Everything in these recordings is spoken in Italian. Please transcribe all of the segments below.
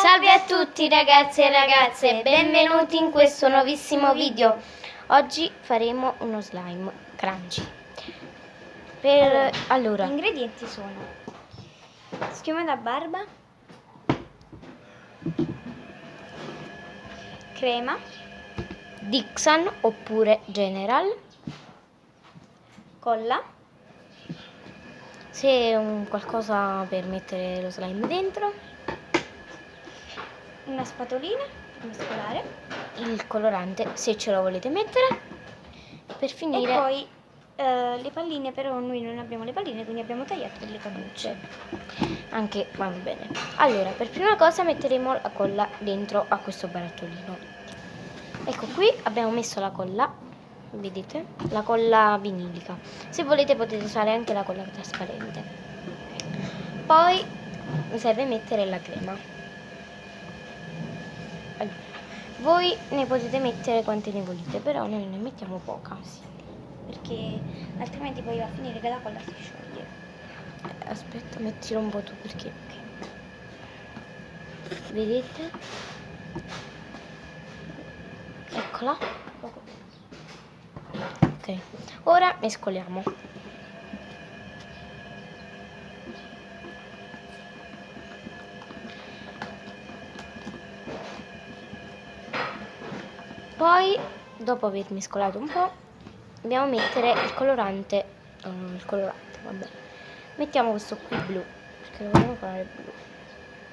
Salve a tutti ragazzi e ragazze, benvenuti in questo nuovissimo video. Oggi faremo uno slime crunchy. Allora, gli ingredienti sono schiuma da barba, crema, Dixan oppure General. colla, Se un qualcosa per mettere lo slime dentro, una spatolina per mescolare il colorante se ce lo volete mettere. Per finire, e poi le palline, però noi non abbiamo le palline, quindi abbiamo tagliato delle cannucce. anche va bene. Allora, per prima cosa metteremo la colla dentro a questo barattolino. Ecco, qui abbiamo messo la colla, vedete? La colla vinilica. Se volete potete usare anche la colla trasparente. Poi mi serve mettere la crema. Allora, voi ne potete mettere quante ne volete, però noi ne mettiamo poca. Sì, perché altrimenti poi va a finire che la colla si scioglie. Aspetta, mettilo un po' tu perché vedete? Eccola. Poco. Ok, ora mescoliamo. Poi, dopo aver mescolato un po', dobbiamo mettere il colorante. Vabbè. Mettiamo questo qui blu, perché lo vogliamo fare blu.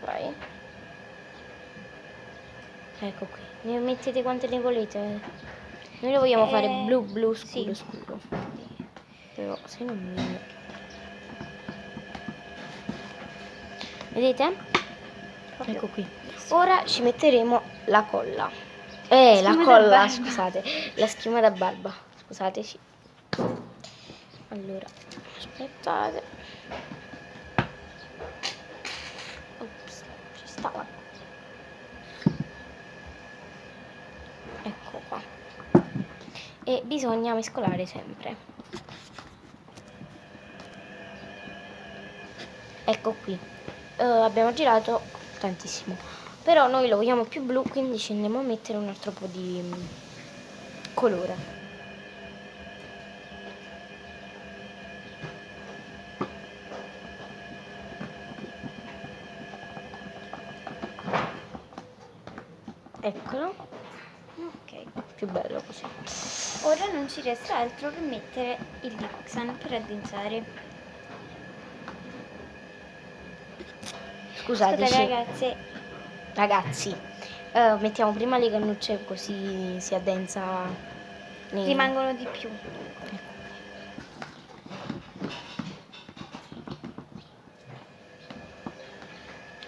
Vai. Ecco qui. Ne mettete quante ne volete. Noi lo vogliamo fare blu, blu, scuro, sì. scuro. Però se non mi... Vedete? Proprio. Ecco qui. Ora ci metteremo la colla. La Schiuma da colla, barba. scusate. La schiuma da barba. Scusateci. Allora, aspettate. Ops, ci stava. Ecco qua. E bisogna mescolare sempre. Ecco qui. Abbiamo girato tantissimo, però noi lo vogliamo più blu, quindi ci andiamo a mettere un altro po' di colore. Eccolo, Ok. più bello così. Ora non ci resta altro che mettere il Dixan per addensare. Scusateci, ragazzi, mettiamo prima le cannucce così si addensa. rimangono di più.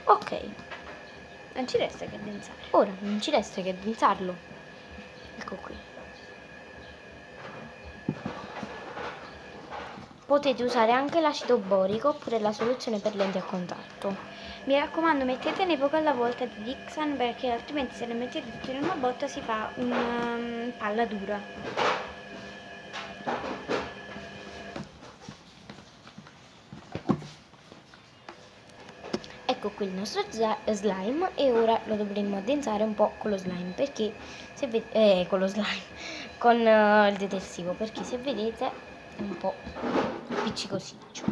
Ok, Non ci resta che addensare. ora non ci resta che addensarlo. Ecco qui. Potete usare anche l'acido borico oppure la soluzione per lenti a contatto. Mi raccomando, mettetene poco alla volta di Dixan, perché altrimenti se ne mettete tutto in una botta si fa una palla dura. Ecco qui il nostro slime e ora lo dovremmo addensare un po' con lo slime perché se con lo slime con il detersivo, perché se vedete è un po' appiccicosiccio.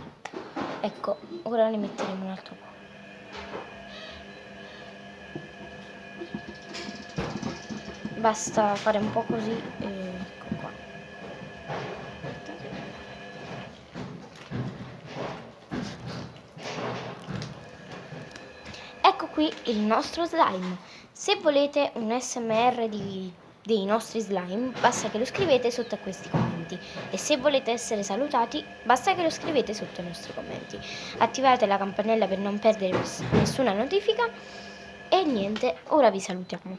Ecco, ora ne metteremo un altro po'. Basta fare un po' così e ecco qua. Ecco qui il nostro slime. Se volete un SMR dei nostri slime, basta che lo scrivete sotto a questi commenti. E se volete essere salutati, basta che lo scrivete sotto ai nostri commenti. Attivate la campanella per non perdere nessuna notifica. E niente, ora vi salutiamo.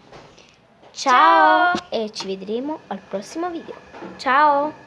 Ciao! E ci vedremo al prossimo video. Ciao!